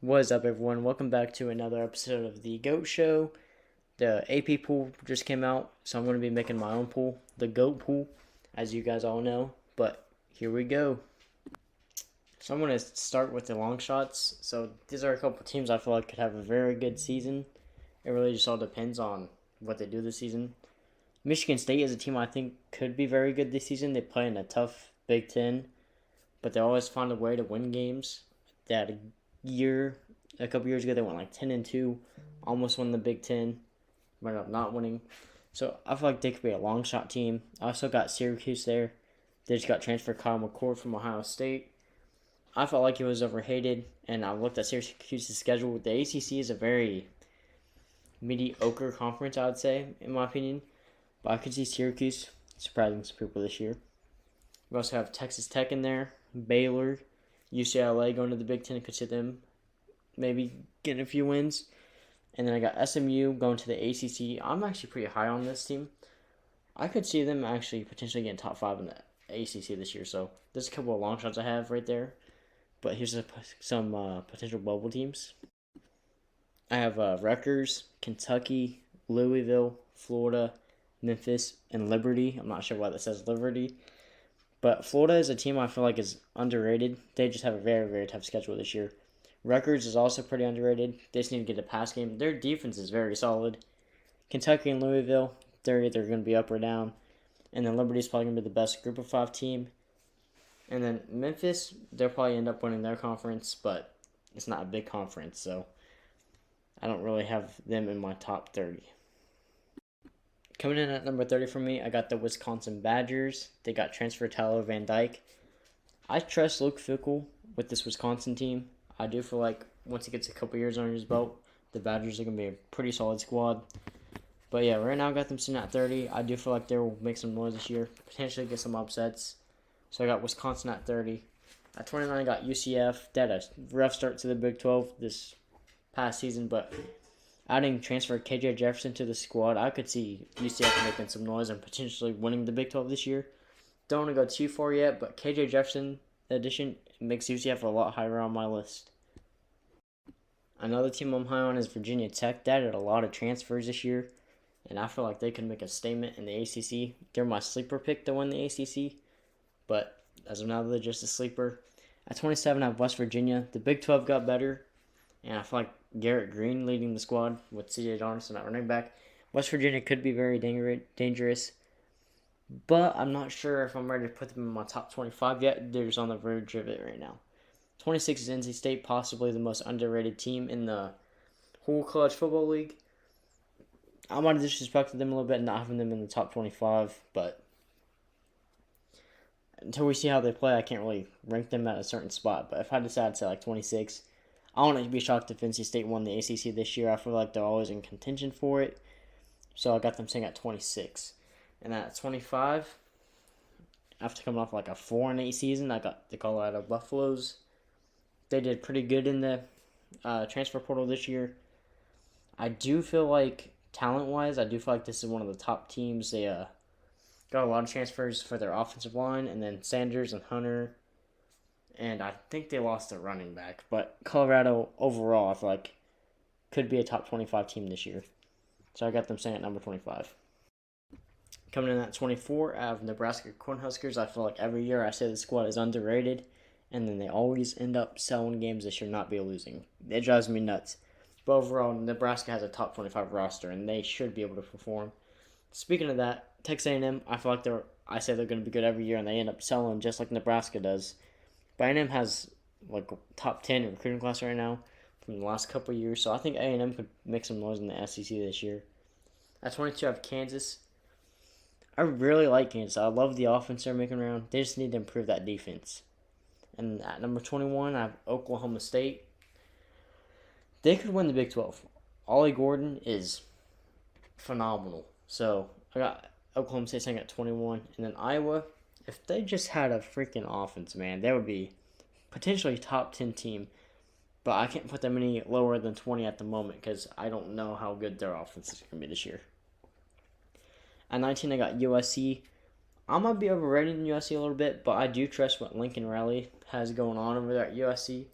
What's up, everyone? Welcome back to another episode of the GOAT Show. The AP pool just came out, so I'm going to be making my own pool, the GOAT pool, as you guys all know. But here we go. So I'm going to start with the Longshots. So these are a couple teams I feel like could have a very good season. It really just all depends on what they do this season. Michigan State is a team I think could be very good this season. They play in a tough Big Ten, but they always find a way to win games. They had a couple years ago, they went like 10-2, almost won the Big Ten, ended up not winning. So I feel like they could be a long shot team. I also got Syracuse there. They just got transferred Kyle McCord from Ohio State. I felt like he was overhated, and I looked at Syracuse's schedule. The ACC is a very mediocre conference, I would say, in my opinion. But I could see Syracuse surprising some people this year. We also have Texas Tech in there, Baylor, UCLA going to the Big Ten. I could see them maybe getting a few wins. And then I got SMU going to the ACC. I'm actually pretty high on this team. I could see them actually potentially getting top 5 in the ACC this year. So there's a couple of long shots I have right there. But here's some potential bubble teams. I have Rutgers, Kentucky, Louisville, Florida, Memphis, and Liberty. I'm not sure why that says Liberty. But Florida is a team I feel like is underrated. They just have a very, very tough schedule this year. Rutgers is also pretty underrated. They just need to get a pass game. Their defense is very solid. Kentucky and Louisville, they're either going to be up or down. And then Liberty is probably going to be the best group of 5 team. And then Memphis, they'll probably end up winning their conference, but it's not a big conference, so I don't really have them in my top 30. Coming in at number 30 for me, I got the Wisconsin Badgers. They got transfer Tyler Van Dyke. I trust Luke Fickell with this Wisconsin team. I do feel like once he gets a couple years under his belt, the Badgers are going to be a pretty solid squad. But yeah, right now I got them sitting at 30. I do feel like they will make some noise this year, potentially get some upsets. So I got Wisconsin at 30. At 29, I got UCF. They had a rough start to the Big 12 this past season, but adding transfer KJ Jefferson to the squad, I could see UCF making some noise and potentially winning the Big 12 this year. Don't want to go too far yet, but KJ Jefferson addition makes UCF a lot higher on my list. Another team I'm high on is Virginia Tech. They added a lot of transfers this year, and I feel like they could make a statement in the ACC. They're my sleeper pick to win the ACC, but as of now, they're just a sleeper. At 27, I have West Virginia. The Big 12 got better, and I feel like Garrett Green leading the squad with C.J. Donaldson at running back. West Virginia could be very dangerous, but I'm not sure if I'm ready to put them in my top 25 yet. They're just on the verge of it right now. 26 is NC State, possibly the most underrated team in the whole college football league. I might have disrespected them a little bit, not having them in the top 25, but until we see how they play, I can't really rank them at a certain spot. But if I decide to say like 26, I wouldn't be shocked if NC State won the ACC this year. I feel like they're always in contention for it. So I got them sitting at 26. And at 25, after coming off like a 4-8 season, I got the Colorado Buffaloes. They did pretty good in the transfer portal this year. I do feel like, talent-wise, I do feel like this is one of the top teams. They got a lot of transfers for their offensive line, and then Sanders and Hunter. And I think they lost their running back. But Colorado, overall, I feel like could be a top 25 team this year. So I got them staying at number 25. Coming in at 24, I have Nebraska Cornhuskers. I feel like every year I say the squad is underrated, and then they always end up selling games they should not be losing. It drives me nuts. But overall, Nebraska has a top 25 roster, and they should be able to perform. Speaking of that, Texas A&M, I feel like I say they're going to be good every year, and they end up selling just like Nebraska does. But A&M has like top 10 in recruiting class right now from the last couple of years, so I think A&M could make some noise in the SEC this year. At 22, I have Kansas. I really like Kansas. I love the offense they're making around. They just need to improve that defense. And at number 21, I have Oklahoma State. They could win the Big 12. Ollie Gordon is phenomenal. So I got Oklahoma State saying at 21. And then Iowa, if they just had a freaking offense, man, they would be potentially top 10 team. But I can't put them any lower than 20 at the moment because I don't know how good their offense is going to be this year. At 19, I got USC. I might be overrating USC a little bit, but I do trust what Lincoln Riley has going on over there at USC.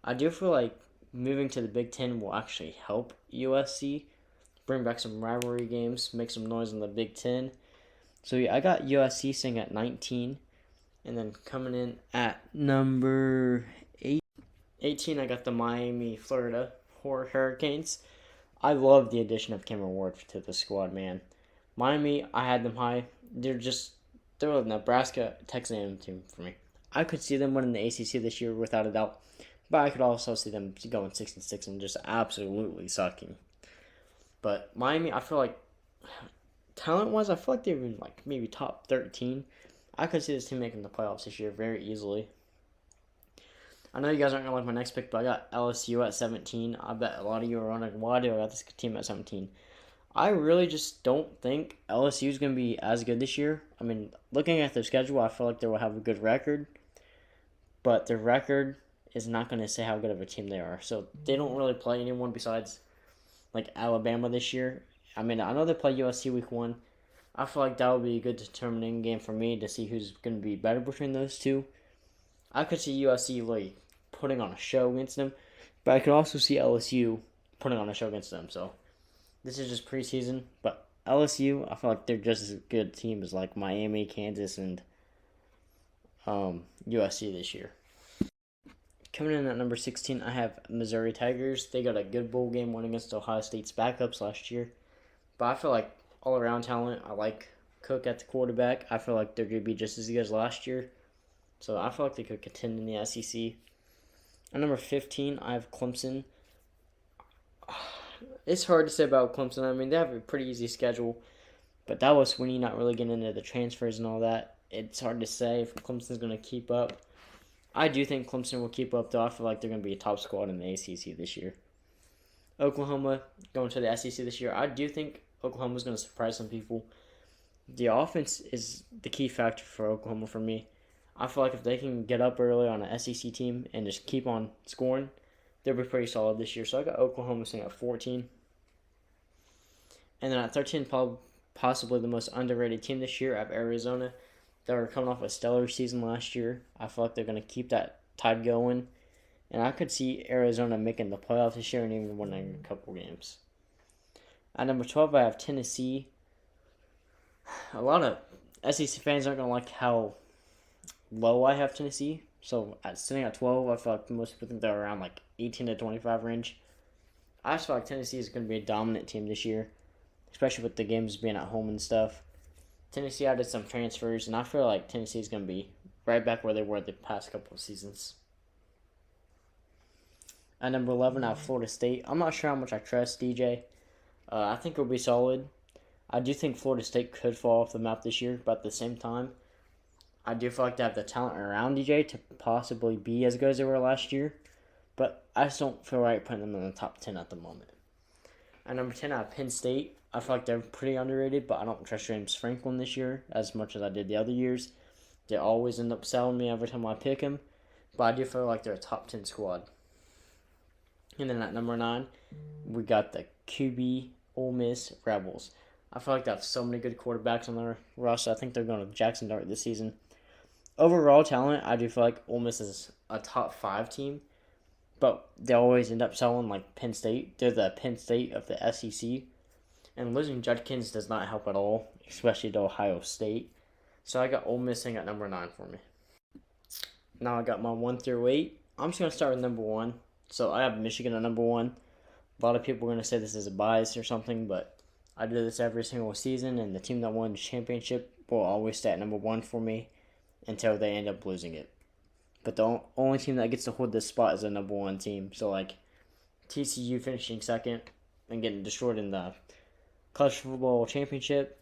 I do feel like moving to the Big Ten will actually help USC bring back some rivalry games, make some noise in the Big Ten. So yeah, I got USC sitting at 19, and then coming in at number 18, I got the Miami, Florida Hurricanes. I love the addition of Cameron Ward to the squad, man. Miami, I had them high. They're a Nebraska Texas A&M team for me. I could see them winning the ACC this year without a doubt, but I could also see them going 6-6 and just absolutely sucking. But Miami, I feel like talent-wise, I feel like they're in like maybe top 13. I could see this team making the playoffs this year very easily. I know you guys aren't going to like my next pick, but I got LSU at 17. I bet a lot of you are wondering, why do I got this team at 17? I really just don't think LSU is going to be as good this year. I mean, looking at their schedule, I feel like they will have a good record, but their record is not going to say how good of a team they are. So they don't really play anyone besides like Alabama this year. I mean, I know they play USC week 1. I feel like that would be a good determining game for me to see who's going to be better between those two. I could see USC like putting on a show against them, but I could also see LSU putting on a show against them. So this is just preseason, but LSU, I feel like they're just as good a team as like Miami, Kansas, and USC this year. Coming in at number 16, I have Missouri Tigers. They got a good bowl game win against Ohio State's backups last year. But I feel like all-around talent, I like Cook at the quarterback. I feel like they're going to be just as good as last year. So I feel like they could contend in the SEC. At number 15, I have Clemson. It's hard to say about Clemson. I mean, they have a pretty easy schedule. But that was when you're not really getting into the transfers and all that. It's hard to say if Clemson's going to keep up. I do think Clemson will keep up, though. I feel like they're going to be a top squad in the ACC this year. Oklahoma going to the SEC this year. I do think Oklahoma's going to surprise some people. The offense is the key factor for Oklahoma for me. I feel like if they can get up early on an SEC team and just keep on scoring, they'll be pretty solid this year. So I got Oklahoma sitting at 14. And then at 13, possibly the most underrated team this year, I have Arizona. They were coming off a stellar season last year. I feel like they're going to keep that tide going. And I could see Arizona making the playoffs this year and even winning a couple games. At number 12, I have Tennessee. A lot of SEC fans aren't going to like how low I have Tennessee. So sitting at 12, I feel like most people think they're around like 18 to 25 range. I just feel like Tennessee is going to be a dominant team this year, especially with the games being at home and stuff. Tennessee added some transfers, and I feel like Tennessee is going to be right back where they were the past couple of seasons. At number 11, I have Florida State. I'm not sure how much I trust DJ. I think it'll be solid. I do think Florida State could fall off the map this year, but at the same time, I do feel like they have the talent around DJ to possibly be as good as they were last year, but I just don't feel right putting them in the top 10 at the moment. At number 10, I have Penn State. I feel like they're pretty underrated, but I don't trust James Franklin this year as much as I did the other years. They always end up selling me every time I pick him, but I do feel like they're a top 10 squad. And then at number 9, we got the QB Ole Miss Rebels. I feel like they have so many good quarterbacks on their roster. I think they're going to Jackson Dart this season. Overall talent, I do feel like Ole Miss is a top 5 team, but they always end up selling like Penn State. They're the Penn State of the SEC. And losing Judkins does not help at all, especially to Ohio State. So I got Ole Miss at number 9 for me. Now I got my 1 through 8. I'm just going to start with number 1. So I have Michigan at number 1. A lot of people are going to say this is a bias or something, but I do this every single season, and the team that won the championship will always stay at number 1 for me until they end up losing it. But the only team that gets to hold this spot is the number 1 team. So like TCU finishing second and getting destroyed in the college football championship,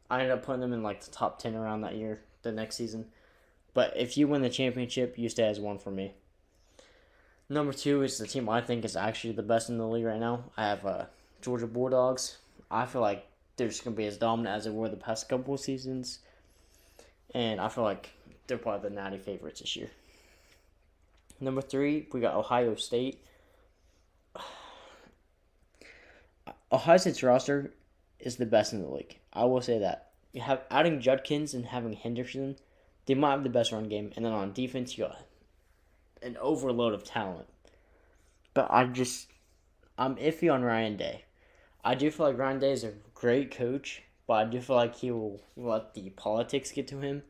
I ended up putting them in like the top 10 around that year, the next season. But if you win the championship, you stay as 1 for me. Number 2 is the team I think is actually the best in the league right now. I have Georgia Bulldogs. I feel like they're just going to be as dominant as they were the past couple of seasons. And I feel like they're probably the natty favorites this year. Number 3, we got Ohio State. Ohio State's roster is the best in the league. I will say that. You have adding Judkins and having Henderson, they might have the best run game. And then on defense, you got an overload of talent. but I'm iffy on Ryan Day. I do feel like Ryan Day is a great coach, but I do feel like he will let the politics get to him.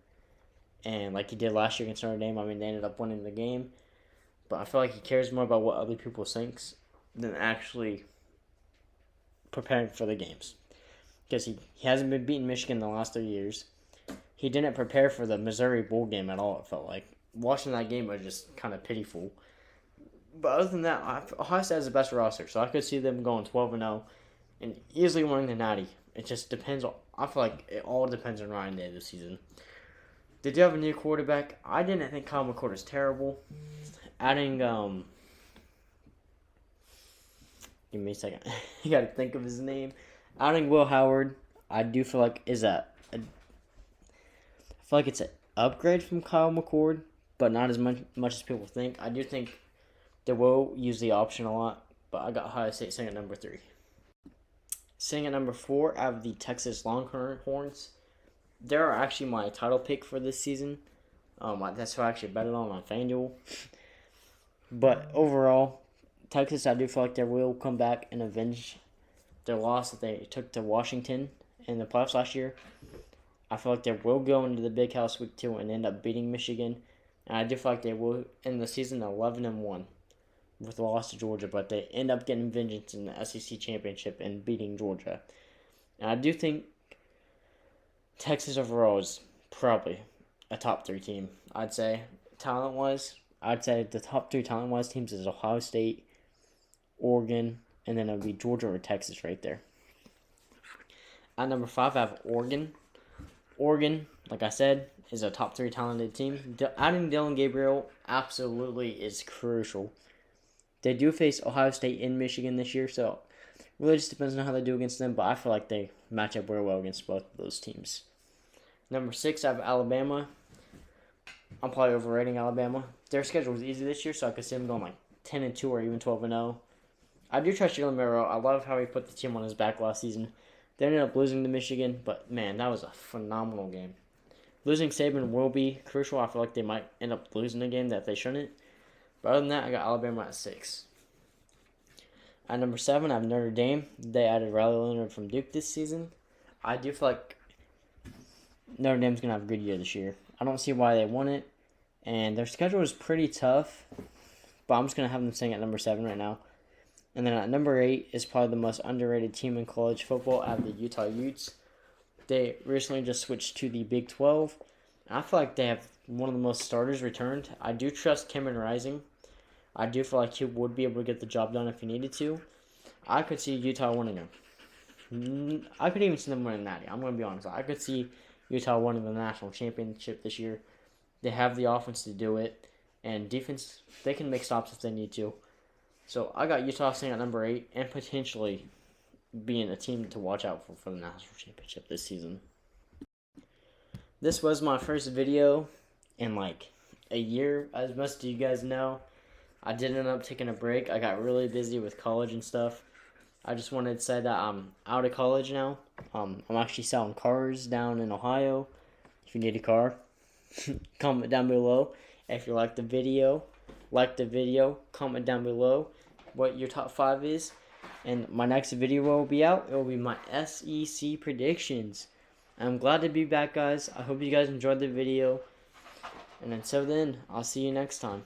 And like he did last year against Notre Dame, I mean, they ended up winning the game. But I feel like he cares more about what other people think than actually preparing for the games. Because he hasn't been beating Michigan the last 3 years. He didn't prepare for the Missouri Bowl game at all, it felt like. Watching that game was just kind of pitiful. But other than that, Ohio State has the best roster, so I could see them going 12-0 and easily winning the Natty. It just depends. I feel like it all depends on Ryan Day this season. Did you have a new quarterback? I didn't think Kyle McCord was terrible. Adding, give me a second. You got to think of his name. Adding Will Howard, I do feel like I feel like it's an upgrade from Kyle McCord, but not as much as people think. I do think they will use the option a lot, but I got Ohio State sitting at number 3. Sitting at number 4, I have the Texas Longhorns. They're actually my title pick for this season. That's who I actually betted on FanDuel. But overall, Texas, I do feel like they will come back and avenge their loss that they took to Washington in the playoffs last year. I feel like they will go into the Big House week 2 and end up beating Michigan. And I do feel like they will end the season 11-1 with a loss to Georgia, but they end up getting vengeance in the SEC championship and beating Georgia. And I do think Texas overall is probably a top 3 team. I'd say talent-wise, the top 3 talent-wise teams is Ohio State, Oregon, and then it would be Georgia or Texas right there. At number 5, I have Oregon. Oregon, like I said, is a top 3 talented team. Adding Dylan Gabriel absolutely is crucial. They do face Ohio State and Michigan this year, so it really just depends on how they do against them, but I feel like they match up very well against both of those teams. Number 6, I have Alabama. I'm probably overrating Alabama. Their schedule was easy this year, so I could see them going like 10-2 or even 12-0. I do trust Jalen Milroe. I love how he put the team on his back last season. They ended up losing to Michigan, but man, that was a phenomenal game. Losing Saban will be crucial. I feel like they might end up losing a game that they shouldn't. But other than that, I got Alabama at 6. At number 7, I have Notre Dame. They added Riley Leonard from Duke this season. I do feel like Notre Dame's going to have a good year this year. I don't see why they won it. And their schedule is pretty tough. But I'm just going to have them sitting at number 7 right now. And then at number 8 is probably the most underrated team in college football out of the Utah Utes. They recently just switched to the Big 12. And I feel like they have one of the most starters returned. I do trust Cameron Rising. I do feel like he would be able to get the job done if he needed to. I could see Utah winning him. I could even see them winning Natty. I'm going to be honest. I could see Utah winning the national championship this year. They have the offense to do it. And defense, they can make stops if they need to. So I got Utah staying at number 8 and potentially being a team to watch out for the national championship this season. This was my first video in like a year. As most of you guys know, I did end up taking a break. I got really busy with college and stuff. I just wanted to say that I'm out of college now. I'm actually selling cars down in Ohio. If you need a car, comment down below. If you like the video, comment down below what your top 5 is. And my next video will be out. It will be my SEC predictions. I'm glad to be back, guys. I hope you guys enjoyed the video. And until then, I'll see you next time.